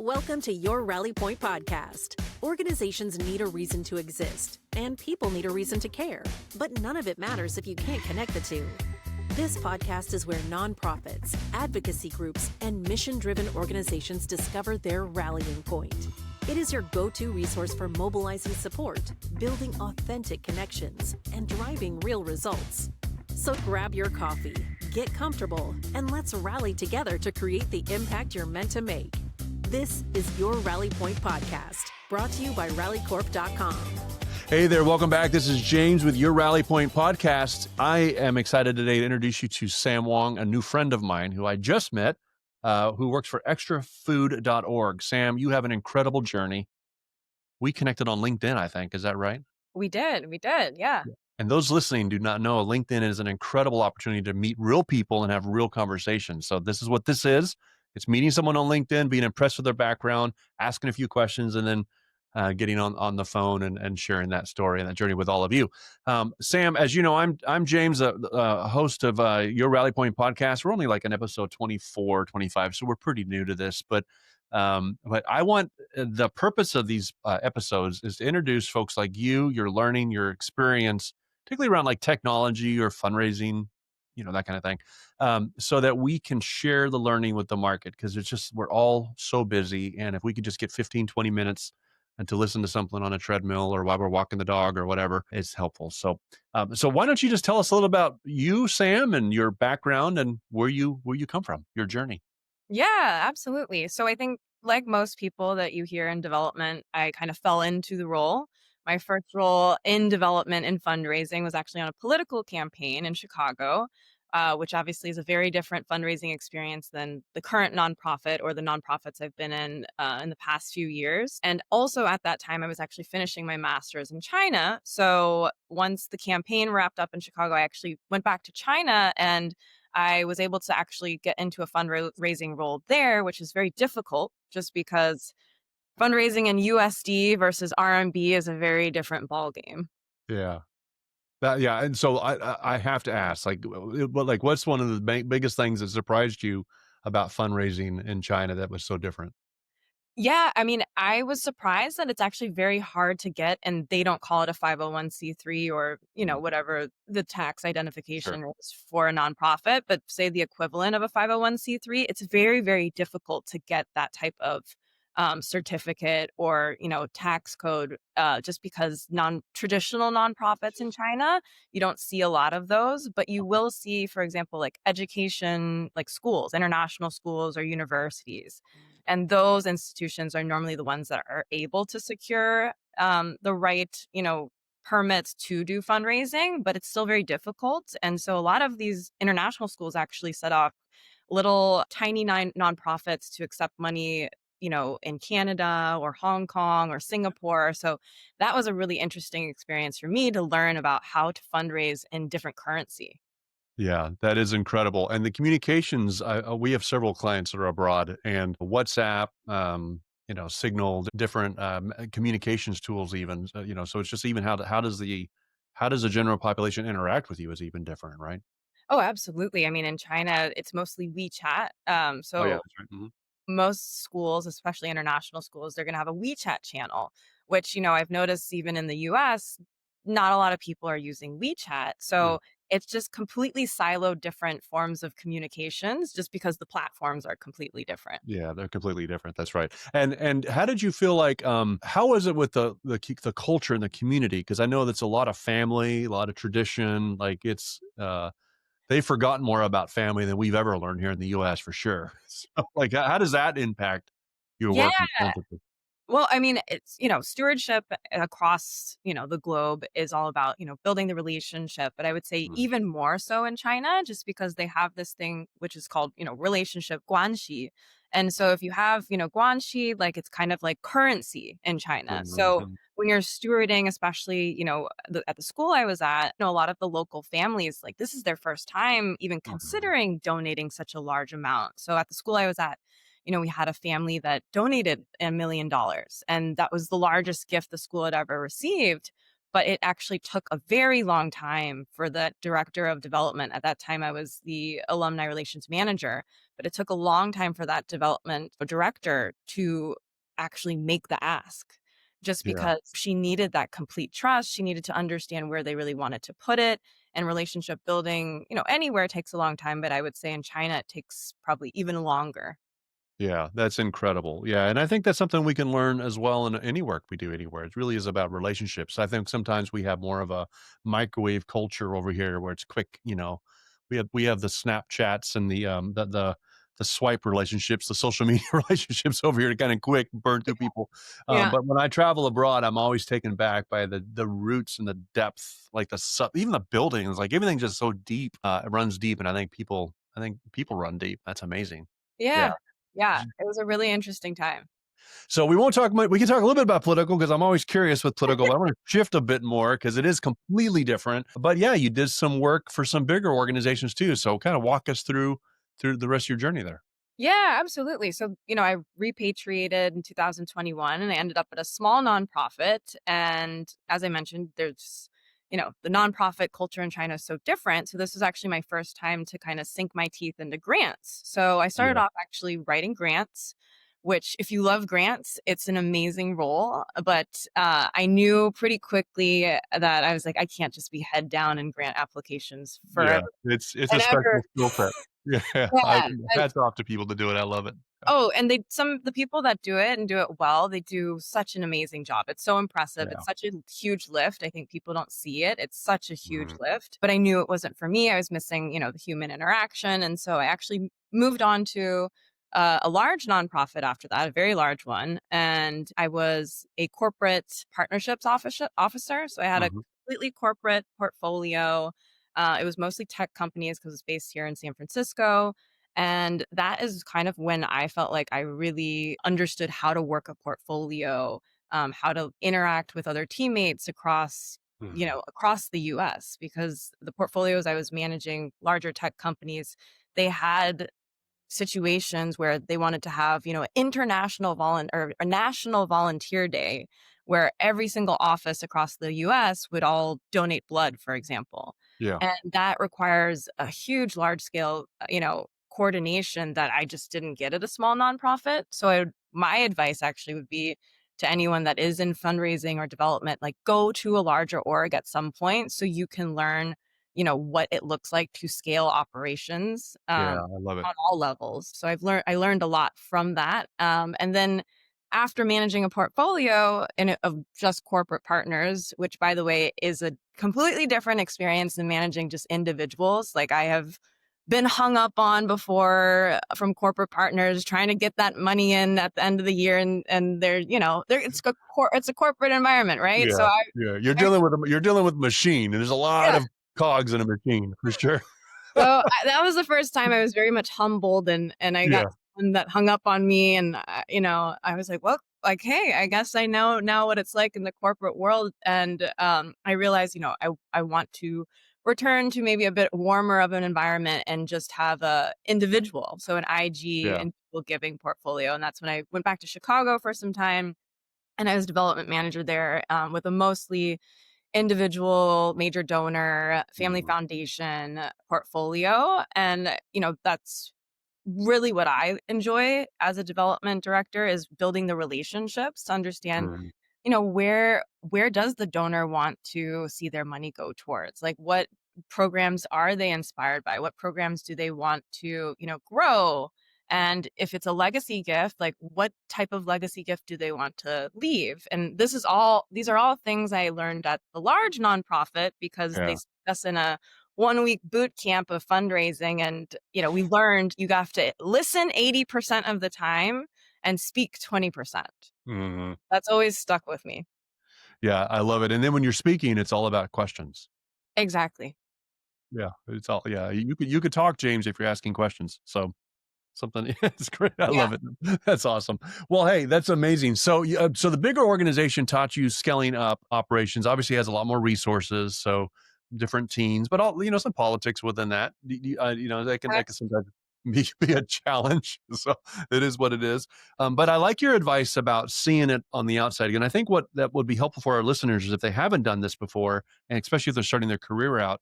Welcome to your Rally Point podcast. Organizations need a reason to exist, and people need a reason to care, but none of it matters if you can't connect the two. This podcast is where nonprofits, advocacy groups, and mission-driven organizations discover their rallying point. It is your go-to resource for mobilizing support, building authentic connections, and driving real results. So grab your coffee, get comfortable, and let's rally together to create the impact you're meant to make. This is your Rally Point podcast, brought to you by rallycorp.com. Hey there, welcome back. This is James with your Rally Point podcast. I am excited today to introduce you to Sam Wong, a new friend of mine who I just met, who works for ExtraFood.org. Sam, you have an incredible journey. We connected on LinkedIn, I think. Is that right? We did, yeah. And those listening do not know, LinkedIn is an incredible opportunity to meet real people and have real conversations. So this is what this is. It's meeting someone on LinkedIn, being impressed with their background, asking a few questions, and then getting on the phone and sharing that story and that journey with all of you. Sam, as you know, I'm James, a host of your Rally Point podcast. We're only like in episode 24, 25, so we're pretty new to this. But I want the purpose of these episodes is to introduce folks like you, your learning, your experience, particularly around like technology or fundraising, that kind of thing, so that we can share the learning with the market, because it's just, we're all so busy. And if we could just get 15, 20 minutes and to listen to something on a treadmill or while we're walking the dog or whatever, it's helpful. So why don't you just tell us a little about you, Sam, and your background and where you come from, your journey? Yeah, absolutely. So I think like most people that you hear in development, I kind of fell into the role. My first role in development and fundraising was actually on a political campaign in Chicago, which obviously is a very different fundraising experience than the current nonprofit or the nonprofits I've been in the past few years. And also at that time, I was actually finishing my master's in China. So once the campaign wrapped up in Chicago, I actually went back to China, and I was able to actually get into a fundraising role there, which is very difficult just because fundraising in USD versus RMB is a very different ballgame. Yeah. And so I have to ask, what's one of the biggest things that surprised you about fundraising in China that was so different? Yeah, I mean, I was surprised that it's actually very hard to get, and they don't call it a 501c3 or, whatever the tax identification is for a nonprofit, but say the equivalent of a 501c3, it's very, very difficult to get that type of certificate or, tax code, just because traditional nonprofits in China, you don't see a lot of those, but you will see, for example, like education, like schools, international schools or universities. And those institutions are normally the ones that are able to secure the right, permits to do fundraising, but it's still very difficult. And so a lot of these international schools actually set up little tiny nonprofits to accept money, in Canada or Hong Kong or Singapore. So that was a really interesting experience for me to learn about how to fundraise in different currency. Yeah, that is incredible. And the communications, we have several clients that are abroad, and WhatsApp, Signal, different communications tools, even, so it's just even how does the general population interact with you is even different, right? Oh, absolutely. I mean, in China, it's mostly WeChat. Oh yeah, So that's right. Mhm. most schools, especially international schools, they're going to have a WeChat channel, which, I've noticed even in the US, not a lot of people are using WeChat. Yeah. So it's just completely siloed different forms of communications just because the platforms are completely different. Yeah, they're completely different. That's right. And how did you feel like, how was it with the culture and the community? Because I know that's a lot of family, a lot of tradition. Like it's they've forgotten more about family than we've ever learned here in the US for sure. So like how does that impact your Yeah. work and philanthropy? Well, I mean, it's, stewardship across, the globe is all about, building the relationship. But I would say Mm. even more so in China, just because they have this thing which is called, relationship guanxi. And so if you have, guanxi, like it's kind of like currency in China. So Mhm. when you're stewarding, especially, at the school I was at, a lot of the local families, like this is their first time even Mhm. considering donating such a large amount. So at the school I was at, we had a family that donated $1 million, and that was the largest gift the school had ever received. but it actually took a very long time for the director of development. At that time, I was the alumni relations manager, but it took a long time for that development director to actually make the ask, just Yeah. because she needed that complete trust. She needed to understand where they really wanted to put it. And relationship building, anywhere takes a long time, but I would say in China, it takes probably even longer. Yeah, that's incredible. Yeah, and I think that's something we can learn as well in any work we do anywhere. It really is about relationships. I think sometimes we have more of a microwave culture over here where it's quick, we have the Snapchats and the swipe relationships, the social media relationships over here to kind of quick burn through people. Yeah. But when I travel abroad, I'm always taken back by the roots and the depth, like even the buildings, like everything's just so deep. It runs deep, and I think people run deep. That's amazing. Yeah. Yeah. Yeah. It was a really interesting time. So we won't talk much. We can talk a little bit about political because I'm always curious with political, but I want to shift a bit more because it is completely different. But yeah, you did some work for some bigger organizations too. So kind of walk us through the rest of your journey there. Yeah, absolutely. So, I repatriated in 2021 and I ended up at a small nonprofit. And as I mentioned, the nonprofit culture in China is so different. So, this was actually my first time to kind of sink my teeth into grants. So, I started Yeah. off actually writing grants, which, if you love grants, it's an amazing role. But I knew pretty quickly that I was like, I can't just be head down in grant applications Yeah. forever It's a and ever. special skill set. Yeah. Yeah. Hats off to people to do it. I love it. Yeah. Oh, and the people that do it and do it well, they do such an amazing job. It's so impressive. Yeah. It's such a huge lift. I think people don't see it. It's such a huge Mhm. lift. But I knew it wasn't for me. I was missing, the human interaction. And so I actually moved on to a large nonprofit after that, a very large one. And I was a corporate partnerships officer. So I had a Mhm. completely corporate portfolio. It was mostly tech companies because it's based here in San Francisco. And that is kind of when I felt like I really understood how to work a portfolio, how to interact with other teammates Mhm. across the US, because the portfolios I was managing, larger tech companies, they had situations where they wanted to have, an international or a national volunteer day where every single office across the US would all donate blood, for example. Yeah. And that requires a huge, large scale, coordination that I just didn't get at a small nonprofit. So my advice actually would be to anyone that is in fundraising or development, like go to a larger org at some point so you can learn what it looks like to scale operations Yeah. I love it. on all levels. So I learned a lot from that. And then after managing a portfolio of just corporate partners, which by the way is a completely different experience than managing just individuals. Like I have been hung up on before from corporate partners trying to get that money in at the end of the year, and it's a corporate environment, right? So Yeah. Yeah. You're I dealing with machine, and there's a lot yeah. of cogs in a machine for sure. So that was the first time I was very much humbled, and I got Yeah. someone that hung up on me, and I was like, well, like, hey, I guess I know now what it's like in the corporate world, and I realized, I want to return to maybe a bit warmer of an environment and just have a individual, so an IG Yeah. and people giving portfolio, and that's when I went back to Chicago for some time, and I was development manager there with a mostly individual major donor family Mhm. foundation portfolio, and that's really what I enjoy as a development director, is building the relationships to understand Mhm. where does the donor want to see their money go towards, like what programs are they inspired by, what programs do they want to grow, and if it's a legacy gift, like what type of legacy gift do they want to leave. And these are all things I learned at the large nonprofit because they Yeah. sent us in a 1 week boot camp of fundraising, and we learned you have to listen 80% of the time and speak 20%. Mhm. That's always stuck with me. Yeah, I love it, and then when you're speaking, it's all about questions. Exactly. Yeah, it's all yeah, you could talk, James, if you're asking questions, so something it's great, I Yeah. love it. That's awesome. Well, hey, that's amazing. So the bigger organization taught you scaling up operations, obviously has a lot more resources, so different teams, but all some politics within that. That can sometimes be a challenge. So it is what it is. But I like your advice about seeing it on the outside. And I think what that would be helpful for our listeners is if they haven't done this before, and especially if they're starting their career out,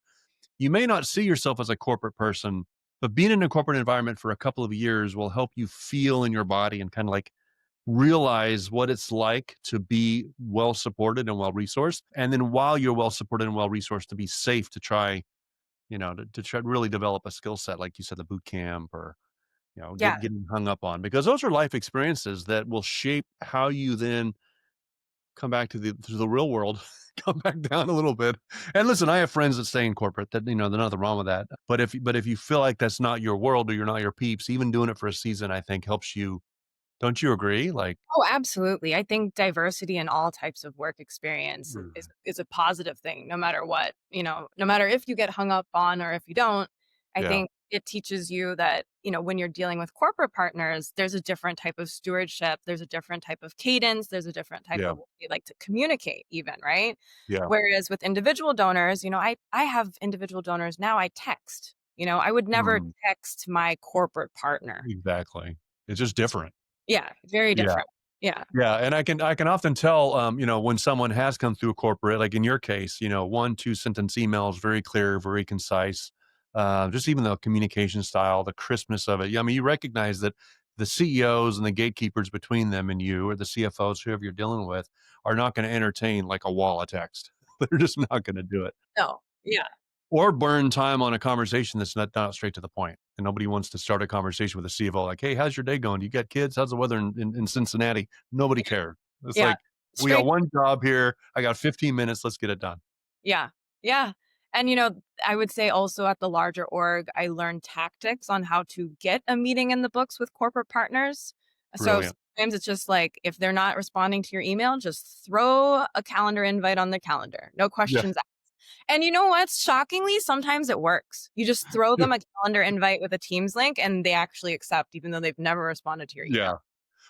you may not see yourself as a corporate person, but being in a corporate environment for a couple of years will help you feel in your body and kind of like realize what it's like to be well supported and well resourced. And then while you're well supported and well resourced, to be safe to try, to try to really develop a skill set, like you said, the boot camp or, Yeah. getting hung up on, because those are life experiences that will shape how you then come back to the real world, come back down a little bit. And listen, I have friends that stay in corporate that, there's nothing wrong with that. But if you feel like that's not your world or you're not your peeps, even doing it for a season, I think helps you. Don't you agree? Like, Oh, absolutely. I think diversity in all types of work experience is mm, is a positive thing, no matter what. No matter if you get hung up on or if you don't. I yeah, think it teaches you that, when you're dealing with corporate partners, there's a different type of stewardship, there's a different type of cadence, there's a different type yeah, of way they like to communicate, even, right? yeah. Whereas with individual donors, I have individual donors now I text. I would never Mm, text my corporate partner. exactly. It's just different. Yeah, very Yeah. different. Yeah. Yeah, and I can often tell, when someone has come through corporate, like in your case, 1, 2 sentence emails, very clear, very concise. Just even the communication style, the crispness of it. Yeah, I mean, you recognize that the CEOs and the gatekeepers between them and you, or the CFOs, whoever you're dealing with, are not going to entertain like a wall of text. They're just not going to do it. No. Yeah. Or burn time on a conversation that's not straight to the point. And nobody wants to start a conversation with a CFO like, "Hey, how's your day going? You got kids? How's the weather in Cincinnati?" Nobody cares. It's Yeah. like, "We got Straight one job here. I got 15 minutes. Let's get it done." yeah. Yeah. And, I would say also at the larger org, I learned tactics on how to get a meeting in the books with corporate partners. So Brilliant. sometimes it's just like, if they're not responding to your email, just throw a calendar invite on the calendar. No Yeah. questions asked. And you know what? Shockingly, sometimes it works. You just throw them a calendar invite with a Teams link and they actually accept, even though they've never responded to your Yeah. email.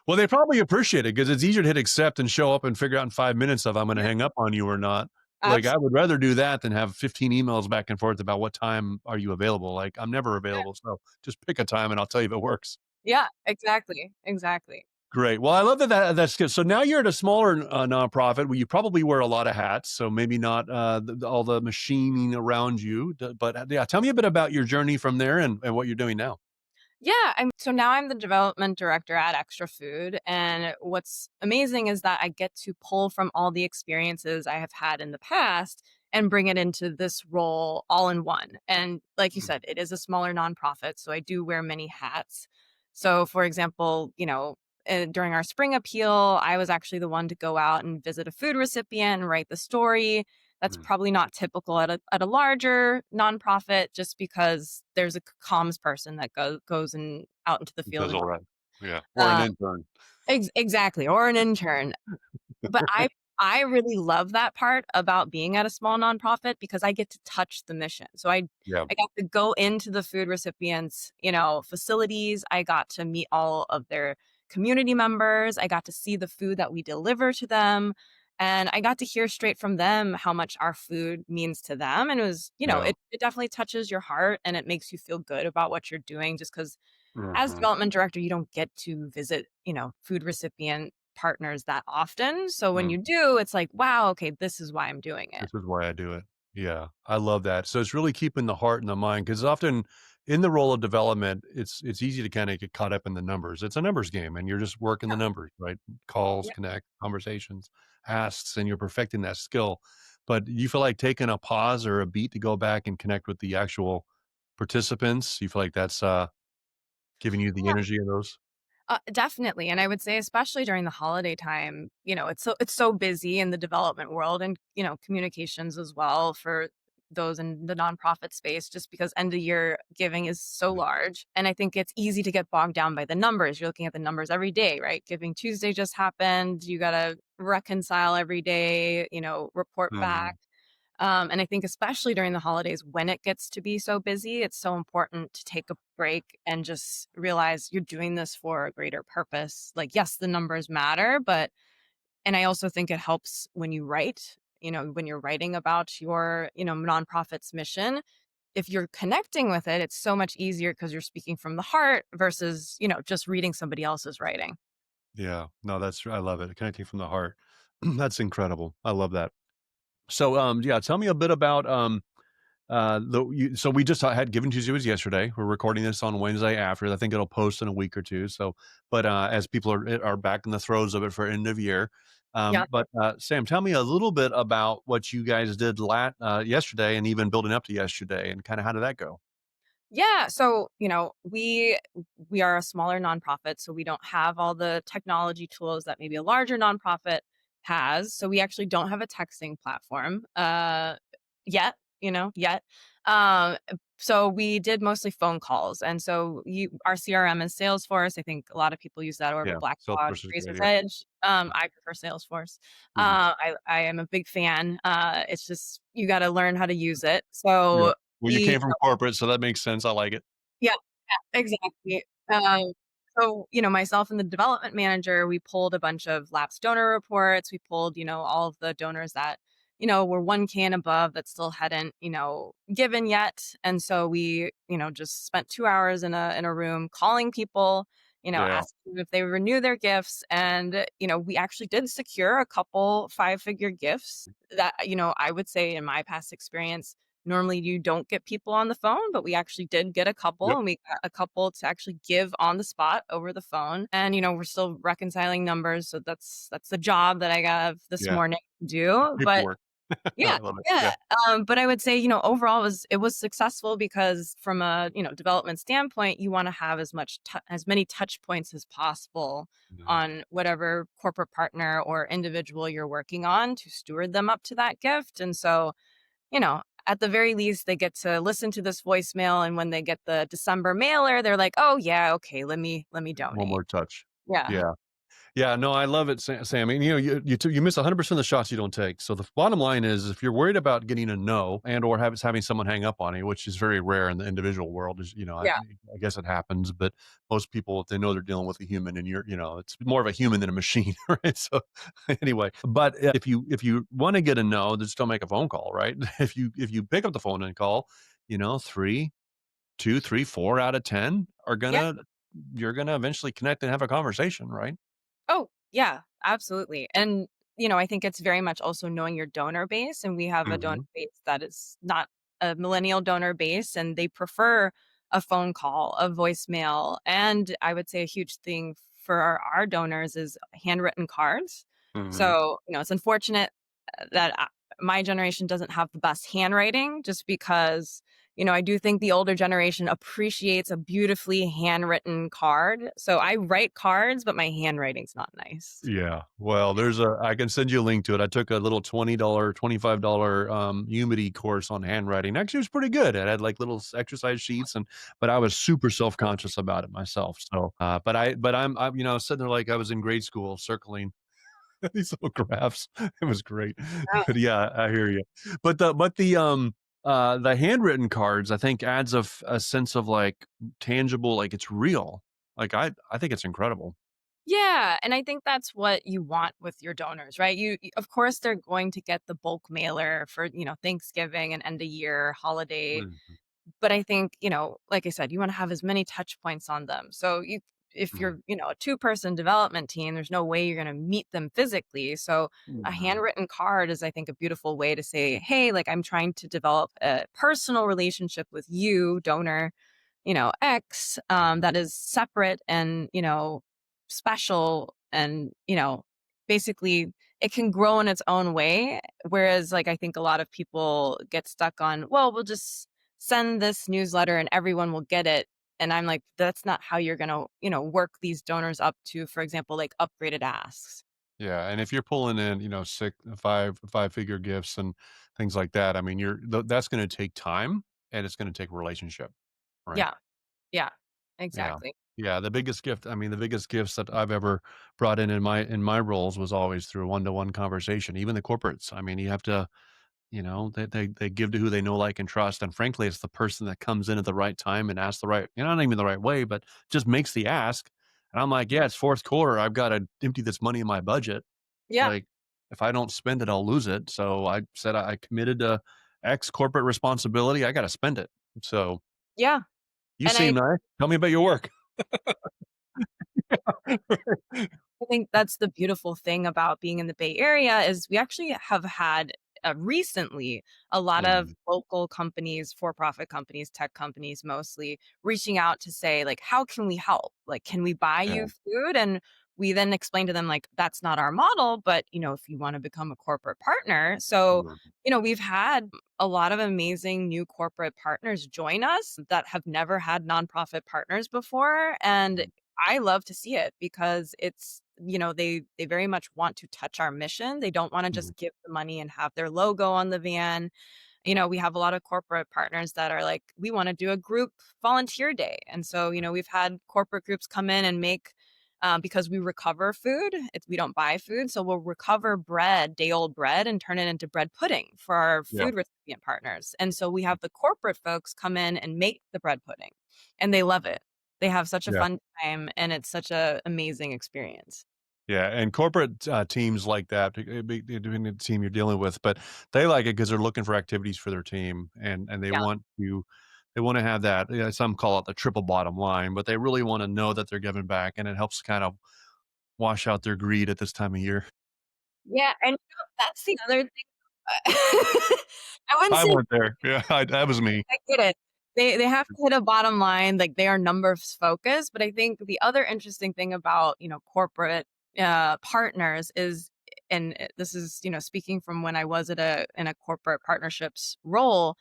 Well, they probably appreciate it because it's easier to hit accept and show up and figure out in 5 minutes if I'm gonna Yeah. hang up on you or not. Like, I Absolutely. would rather do that than have 15 emails back and forth about what time are you available. Like, I'm never available, so just pick a time and I'll tell you if it works. Yeah, exactly. Exactly. Great. Well, I love that's good. So now you're at a smaller nonprofit where you probably wear a lot of hats. So maybe not all the machining around you, but yeah, tell me a bit about your journey from there and what you're doing now. Yeah, so now I'm the development director at ExtraFood, and what's amazing is that I get to pull from all the experiences I have had in the past and bring it into this role all in one. And like you Mm, said, it is a smaller nonprofit, so I do wear many hats. So, for example, during our spring appeal, I was actually the one to go out and visit a food recipient and write the story. That's mm. probably not typical at a larger nonprofit, just because there's a comms person that goes and out into the It field does and all right. Yeah. Or an uh, intern. exactly, or an intern. But I really love that part about being at a small nonprofit because I get to touch the mission. So Yeah. I got to go into the food recipients, facilities. I got to meet all of their community members. I got to see the food that we deliver to them. And I got to hear straight from them how much our food means to them. And it was, Yeah. it definitely touches your heart and it makes you feel good about what you're doing, just because as Mhm. development director, you don't get to visit, food recipient partners that often. So when Mm. you do, it's like, wow, okay, this is why I'm doing it. This is why I do it. Yeah, I love that. So it's really keeping the heart and the mind because often in the role of development, it's easy to kind of get caught up in the numbers. It's a numbers game, and you're just working the numbers, right? Calls, Yeah. connect, conversations, asks, and you're perfecting that skill. But you feel like taking a pause or a beat to go back and connect with the actual participants. You feel like that's giving you the energy of those. Definitely, and I would say especially during the holiday time, it's so busy in the development world and communications as well for those in the nonprofit space, just because end of year giving is so large, and I think it's easy to get bogged down by the numbers. You're looking at the numbers every day, right? Giving Tuesday just happened. You got to reconcile every day. Report Mhm. back. And I think especially during the holidays when it gets to be so busy, it's so important to take a break and just realize you're doing this for a greater purpose. Like, yes, the numbers matter, and I also think it helps when you write, when you're writing about your, nonprofit's mission, if you're connecting with it, it's so much easier because you're speaking from the heart versus, just reading somebody else's writing. Yeah. No, I love it. Connecting from the heart. That's incredible. I love that. So, yeah, tell me a bit about, so we just had Giving Tuesday was yesterday. We're recording this on Wednesday after. I think it'll post in a week or two. So, but as people are back in the throes of it for end of year, Yeah. but Sam, tell me a little bit about what you guys did yesterday, and even building up to yesterday, and kind of how did that go? Yeah, so, we are a smaller nonprofit, so we don't have all the technology tools that maybe a larger nonprofit has. So we actually don't have a texting platform yet, yet. Um so we did mostly phone calls. And so our CRM is Salesforce. I think a lot of people use that, or Yeah, Blackbaud, Salesforce is great. Razor's Yeah. Edge. I prefer Salesforce. Mhm. I am a big fan. It's just you got to learn how to use it. Yeah. So Well, you we came from corporate, so that makes sense. I like it. yeah, yeah, exactly. So, myself and the development manager, we pulled a bunch of lapsed donor reports. We pulled, all of the donors that, were 1K and above that still hadn't, given yet. And so we, just spent 2 hours in a room calling people, Yeah. asking them if they renew their gifts. And, we actually did secure a couple 5-figure gifts that, I would say in my past experience, normally you don't get people on the phone, but we actually did get a couple, Yep. and we got a couple to actually give on the spot over the phone. And, we're still reconciling numbers. So that's the job that I got this Yeah. morning to do. But Paperwork. yeah, I love it. yeah. Yeah. But I would say, overall it was successful because from a, development standpoint, you want to have as many touch points as possible Mhm. on whatever corporate partner or individual you're working on to steward them up to that gift. And so, at the very least, they get to listen to this voicemail, and when they get the December mailer, they're like, "Oh yeah, okay, let me One donate." more touch. Yeah. Yeah. Yeah, no, I love it, Sam. And you miss 100% of the shots you don't take. So the bottom line is, if you're worried about getting a no and or having someone hang up on you, which is very rare in the individual world, is Yeah. I guess it happens, but most people, if they know they're dealing with a human, and it's more of a human than a machine, right? So anyway, but if you want to get a no, just don't make a phone call, right? If you pick up the phone and call, three, two, three, 4 out of 10 are Yeah. you're gonna eventually connect and have a conversation, right? Oh, yeah, absolutely. And, I think it's very much also knowing your donor base. And we have a donor Mhm. base that is not a millennial donor base, and they prefer a phone call, a voicemail. And I would say a huge thing for our donors is handwritten cards. Mhm. So, it's unfortunate that my generation doesn't have the best handwriting, just because I do think the older generation appreciates a beautifully handwritten card. So I write cards, but my handwriting's not nice. Yeah. Well, I can send you a link to it. I took a little $20, $25 Udemy course on handwriting. Actually, it was pretty good. It had like little exercise sheets, but I was super self-conscious about it myself. So, but I'm sitting there like I was in grade school circling these little graphs. It was great. Oh, But yeah, I hear you. But the handwritten cards, I think, adds a sense of like tangible, like it's real. Like I think it's incredible. yeah, and I think that's what you want with your donors, right? Of course, they're going to get the bulk mailer for, Thanksgiving and end of year holiday. Mhm. But I think, like I said, you wanna have as many touch points on them. So if Mhm. you're, a two-person development team, there's no way you're gonna meet them physically. So a Mhm. handwritten card is, I think, a beautiful way to say, "Hey, like, I'm trying to develop a personal relationship with you, donor, X, Mhm. that is separate and, special, and, basically it can grow in its own way." Whereas, like, I think a lot of people get stuck on, well, we'll just send this newsletter and everyone will get it. And I'm like, that's not how you're gonna, work these donors up to, for example, like upgraded asks. Yeah, and if you're pulling in, five-figure gifts and things like that, I mean, that's gonna take time, and it's gonna take relationship, right? Yeah. Yeah. Yeah. Exactly. Yeah, the biggest gifts that I've ever brought in my roles was always through a one-to-one conversation, even the corporates. I mean, you have to, they give to who they know, like, and trust, and frankly, it's the person that comes in at the right time and asks not even the right way, but just makes the ask, and I'm like, "Yeah, it's 4th quarter, I've gotta empty this money in my budget." Yeah. Like, if I don't spend it, I'll lose it. So I said I committed to X corporate responsibility. I got to spend it. So Yeah. you And seem nice. Tell me about your work. I think that's the beautiful thing about being in the Bay Area is we actually have had recently a lot of Mhm. local companies, for-profit companies, tech companies mostly, reaching out to say like, how can we help? Like, can we buy Yeah. you food? And we then explain to them like, that's not our model, but if you want to become a corporate partner. So, Mhm. we've had a lot of amazing new corporate partners join us that have never had nonprofit partners before. And Mhm. I love to see it because it's they very much want to touch our mission. They don't want to Mhm. just give the money and have their logo on the van. We have a lot of corporate partners that are like, we want to do a group volunteer day. And so, we've had corporate groups come in and make because we recover food, we don't buy food. So we'll recover bread, day old bread, and turn it into bread pudding for our Yeah. food recipient partners. And so we have the corporate folks come in and make the bread pudding and they love it. They have such a Yeah. fun time and it's such a amazing experience. Yeah, and corporate, teams like that, depending the team you're dealing with, but they like it because 'cause they're looking for activities for their team, and Yeah. they wanna have that, some call it the triple bottom line, but they really wanna know that they're giving back, and it helps kind of wash out their greed at this time of year. Yeah, and that's the other thing. I wouldn't I say went there. Yeah, that was me. I get it. They have to hit a bottom line, like, they are numbers focused, but I think the other interesting thing about, corporate, partners is and, this is, speaking from when I was at in a corporate partnerships role,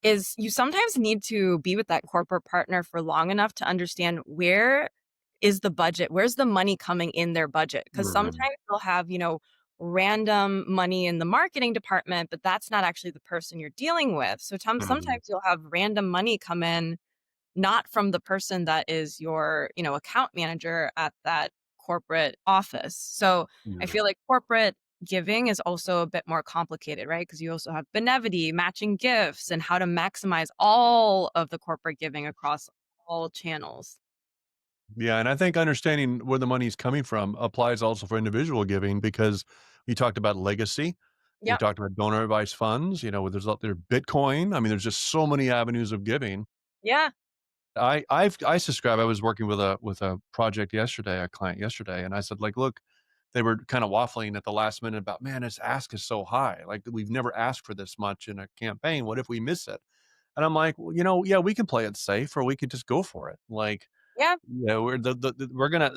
is you sometimes need to be with that corporate partner for long enough to understand where is the budget, where's the money coming in their budget? Because Mhm. sometimes they'll have, random money in the marketing department, but that's not actually the person you're dealing with. So Mhm. sometimes you'll have random money come in, not from the person that is your, account manager at that corporate office. So I Yeah. feel like corporate giving is also a bit more complicated, right? Because you also have benevity, matching gifts, and how to maximize all of the corporate giving across all channels. Yeah, and I think understanding where the money's coming from applies also for individual giving because we talked about legacy. We Yep. talked about donor advice funds, where there's out there Bitcoin. I mean, there's just so many avenues of giving. Yeah. I subscribe. I was working with a project yesterday, a client yesterday, and I said, like, look, they were kind of waffling at the last minute about, man, this ask is so high. Like we've never asked for this much in a campaign. What if we miss it? And I'm like, well, yeah, we can play it safe or we could just go for it. Like, Yeah. yeah, we're gonna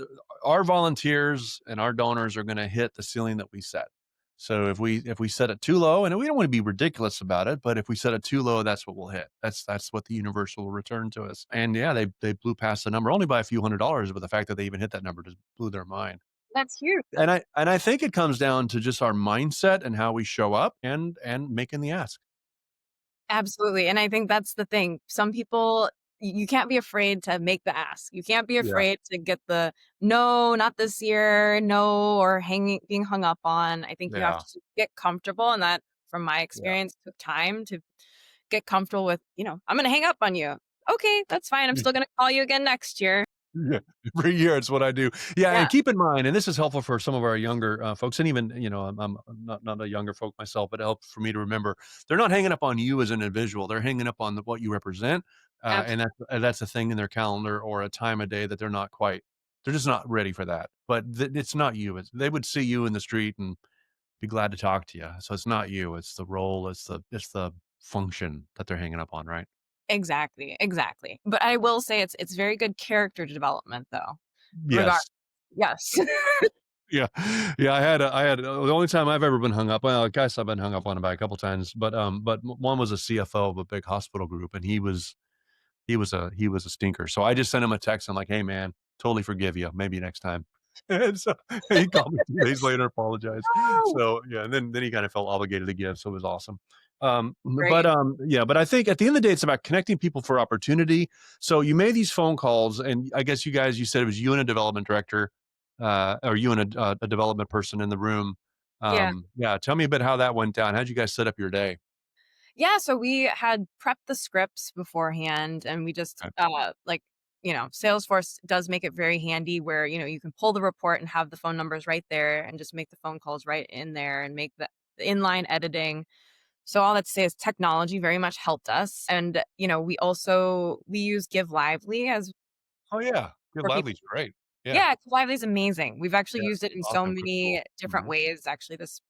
our volunteers and our donors are gonna hit the ceiling that we set. So if we set it too low, and we don't want to be ridiculous about it, but if we set it too low, that's what we'll hit. That's what the universe will return to us. And yeah, they blew past the number only by a few $100s, but the fact that they even hit that number just blew their mind. That's huge. And I think it comes down to just our mindset and how we show up and making the ask. Absolutely, and I think that's the thing. Some people you can't be afraid to make the ask. You can't be Yeah, afraid to get the, "No, not this year, no," or being hung up on. I think you have yeah, to get comfortable, and that, from my yeah. experience, took time to get comfortable with, "I'm gonna hang up on you." "Okay, that's fine. I'm still gonna call you again next year." Yeah, every year it's what I do. Yeah, Yeah, and keep in mind, and this is helpful for some of our younger folks, and even I'm not a younger folk myself, but it helps for me to remember they're not hanging up on you as an individual. They're hanging up on what you represent, and absolutely. that's a thing in their calendar or a time of day that they're not quite. They're just not ready for that. But it's not you. They would see you in the street and be glad to talk to you. So it's not you. It's the role. It's the function that they're hanging up on, right? Exactly, exactly. But I will say it's very good character development, though, regard Yes. yes. Yeah. Yeah, the only time I've ever been hung up well, I guess I've been hung up on by a couple times, but one was a CFO of a big hospital group, and he was a stinker. So I just sent him a text. I'm like, "Hey, man, totally forgive you. Maybe next time." And so he called me 2 days later, apologized. Oh, So, yeah, and then he kinda felt obligated to give, so it was awesome. great. Yeah, but I think at the end of the day, it's about connecting people for opportunity. So you made these phone calls, and I guess you said it was you and a development director, or you and a development person in the room. Yeah. Yeah, tell me about how that went down. How'd you guys set up your day? Yeah, so we had prepped the scripts beforehand and we just Okay. Salesforce does make it very handy where, you can pull the report and have the phone numbers right there and just make the phone calls right in there and make the inline editing. So all that to say is technology very much helped us. And, we use Give Lively as Oh yeah, Good for people. Lively's great. Yeah, Yeah, Lively is amazing. We've actually yeah, used it in so awesome for school. many different Mhm. ways actually this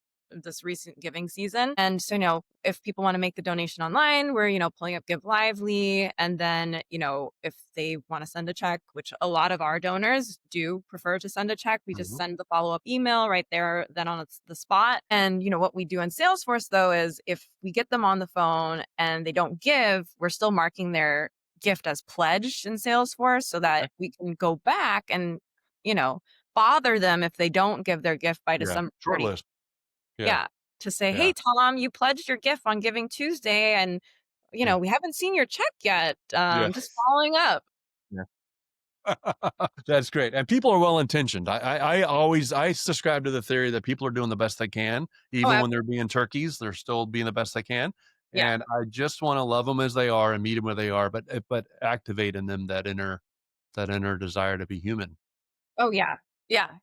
recent giving season. And so, if people want to make the donation online, we're, pulling up Give Lively. And then, if they want to send a check, which a lot of our donors do prefer to send a check, we just Mhm. send the follow-up email right there, then on the spot. And, what we do in Salesforce though is if we get them on the phone and they don't give, we're still marking their gift as pledged in Salesforce so that Okay. we can go back and you know, bother them if they don't give their gift by Yeah, December short 30th. list. Yeah, Yeah. To say, yeah, "Hey, Tom, you pledged your gift on Giving Tuesday and, yeah, we haven't seen your check yet. yeah, Just following up." yeah. That's great, and people are well intentioned. I subscribe to the theory that people are doing the best they can, Oh, even when they're being turkeys. They're still being the best they can, yeah. and I just want to love them as they are and meet them where they are, but activate in them that inner desire to be human. Oh, yeah. Yeah.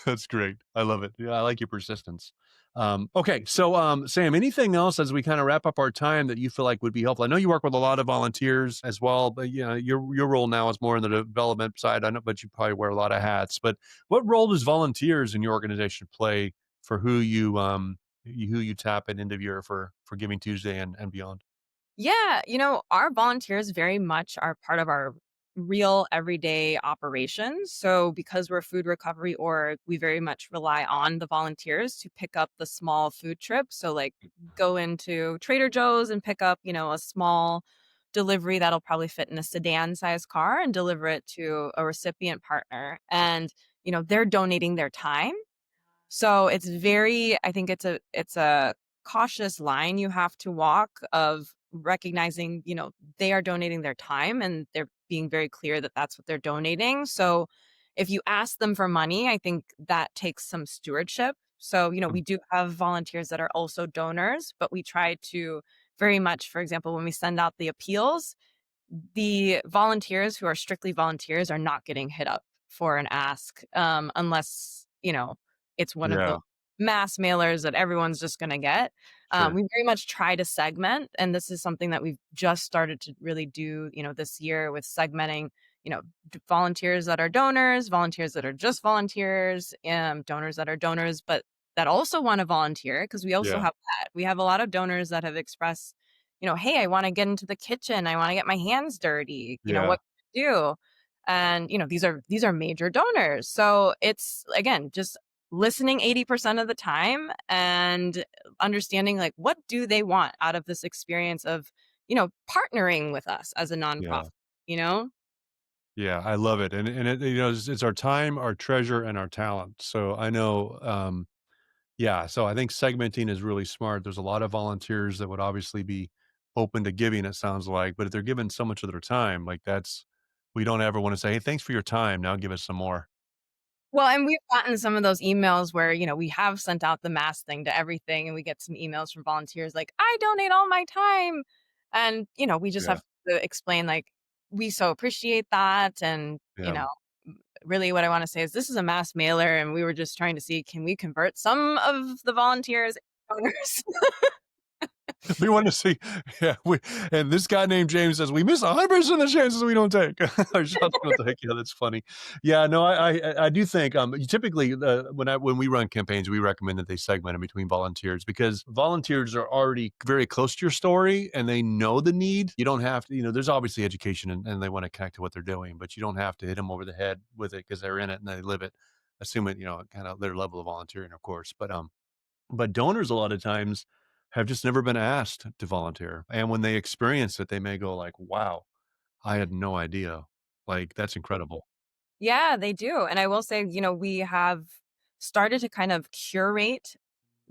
That's great. I love it. Yeah, I like your persistence. Okay, so Sam, anything else as we kind of wrap up our time that you feel like would be helpful? I know you work with a lot of volunteers as well, but your role now is more in the development side. I know, but you probably wear a lot of hats. But what role does volunteers in your organization play for who you tap it into your for Giving Tuesday and beyond? Yeah, our volunteers very much are part of our real everyday operations. So because we're a food recovery org, we very much rely on the volunteers to pick up the small food trips. So like go into Trader Joe's and pick up, a small delivery that'll probably fit in a sedan sized car and deliver it to a recipient partner. And, they're donating their time. So it's very I think it's a cautious line you have to walk of recognizing, they are donating their time and they're being very clear that that's what they're donating. So if you ask them for money, I think that takes some stewardship. So, we Mm. do have volunteers that are also donors, but we try to very much, for example, when we send out the appeals, the volunteers who are strictly volunteers are not getting hit up for an ask, unless, it's one of the Yeah, mass mailers that everyone's just gonna get. sure. We very much try to segment, and this is something that we've just started to really do, this year with segmenting, volunteers that are donors, volunteers that are just volunteers, donors that are donors, but that also wanna volunteer because we also Yeah, have that. We have a lot of donors that have expressed "Hey, I wanna get into the kitchen. I wanna get my hands dirty. yeah. What can I do?" And, these are major donors. So it's, again, just listening 80% of the time and understanding, like, what do they want out of this experience of, partnering with us as a Yeah. nonprofit, you know? Yeah, I love it, and it's our time, our treasure, and our talent. So I know, yeah. So I think segmenting is really smart. There's a lot of volunteers that would obviously be open to giving. It sounds like, but if they're giving so much of their time, like that's we don't ever want to say, "Hey, thanks for your time. Now give us some more." Well, and we've gotten some of those emails where, we have sent out the mass thing to everything, and we get some emails from volunteers like, "I donate all my time." And, we just Yeah, have to explain, like, we so appreciate that. And, yeah. really what I want to say is this is a mass mailer, and we were just trying to see, can we convert some of the volunteers donors? We want to see, yeah. And this guy named James says we miss 100% of the chances we don't take. Or shots we don't take. Yeah, that's funny. Yeah, no, I do think typically when we run campaigns, we recommend that they segment in between volunteers because volunteers are already very close to your story and they know the need. You don't have to, there's obviously education and they want to connect to what they're doing, but you don't have to hit them over the head with it because they're in it and they live it. Assume it, kind of their level of volunteering, of course, but donors a lot of times have just never been asked to volunteer, and when they experience it, they may go like, "Wow, I had no idea." Like, that's incredible. Yeah, they do. And I will say, we have started to kind of curate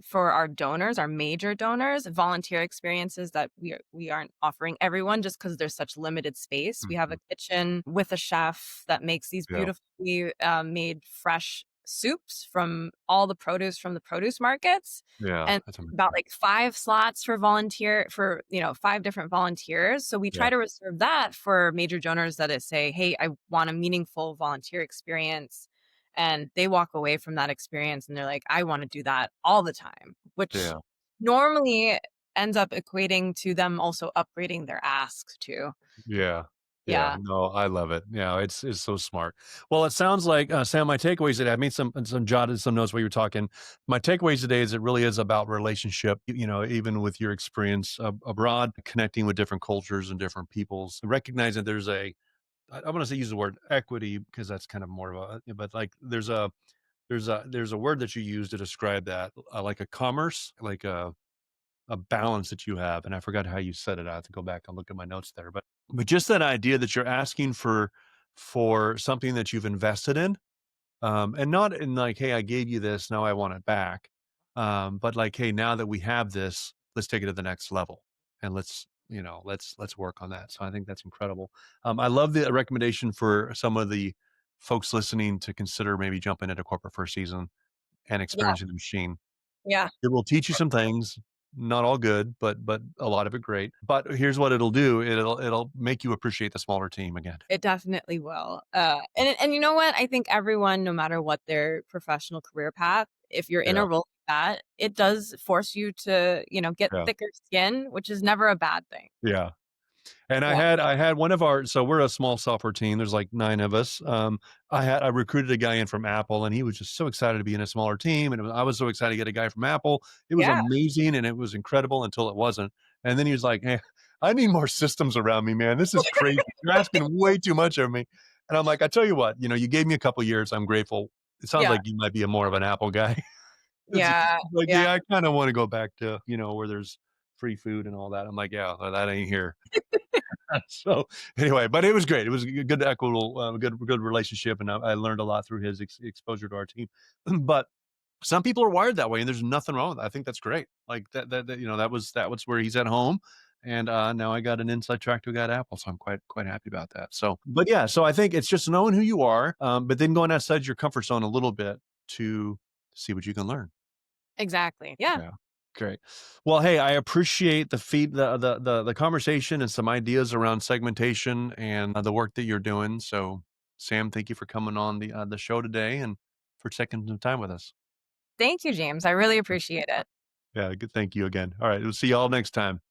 for our donors, our major donors, volunteer experiences that we aren't offering everyone just because there's such limited space. We have Mhm. a kitchen with a chef that makes these Yeah, beautifully made fresh soups from all the produce from the produce markets, yeah, and that's about amazing. like 5 slots for 5 different volunteers. So we try Yeah, to reserve that for major donors that is say, "Hey, I want a meaningful volunteer experience." And they walk away from that experience and they're like, "I wanna do that all the time," which yeah, normally ends up equating to them also upgrading their ask too. Yeah. Yeah. Yeah. No, I love it. Yeah, it's so smart. Well, it sounds like, Sam, my takeaways today, I made some jotted some notes while you were talking. My takeaways today is it really is about relationship, even with your experience abroad, connecting with different cultures and different peoples, recognizing there's I want to say use the word equity because that's kind of more of but like there's a word that you use to describe that, like a commerce, like a balance that you have, and I forgot how you said it. I have to go back and look at my notes there, but just that idea that you're asking for something that you've invested in, and not in like, "Hey, I gave you this, now I want it back," but like, "Hey, now that we have this, let's take it to the next level, and let's work on that." So I think that's incredible. I love the recommendation for some of the folks listening to consider maybe jumping into corporate first season and Yeah. experiencing the machine. Yeah. It will teach you some things, not all good, but a lot of it great. But here's what it'll do, it'll make you appreciate the smaller team again. It definitely will. And you know what? I think everyone, no matter what their professional career path, if you're in Yeah, a role like that, it does force you to, get yeah, thicker skin, which is never a bad thing. yeah. And I Yeah. had I had one of our so we're a small software team, there's like 9 of us. I recruited a guy in from Apple, and he was just so excited to be in a smaller team, and I was so excited to get a guy from Apple. It was Yeah. amazing, and it was incredible until it wasn't. And then he was like, "Hey, I need more systems around me, man. This is crazy. You're asking way too much of me." And I'm like, "I tell you what, you gave me a couple years. I'm grateful. It sounds Yeah. like you might be a more of an Apple guy." It's Yeah. like, Yeah. "Yeah, I kinda wanna go back to, where there's free food and all that." I'm like, "Yeah, well, that ain't here." So anyway, but it was great. It was a good equitable, good relationship, and I learned a lot through his exposure to our team. But some people are wired that way, and there's nothing wrong with that. I think that's great. Like that was where he's at home, and now I got an inside track to a guy at Apple, so I'm quite happy about that. So, but yeah, so I think it's just knowing who you are, but then going outside your comfort zone a little bit to see what you can learn. Exactly. Yeah. Yeah. Great. Well, hey, I appreciate the conversation and some ideas around segmentation and the work that you're doing. So, Sam, thank you for coming on the show today and for taking some time with us. Thank you, James. I really appreciate it. Yeah, good. Thank you again. All right, we'll see you all next time.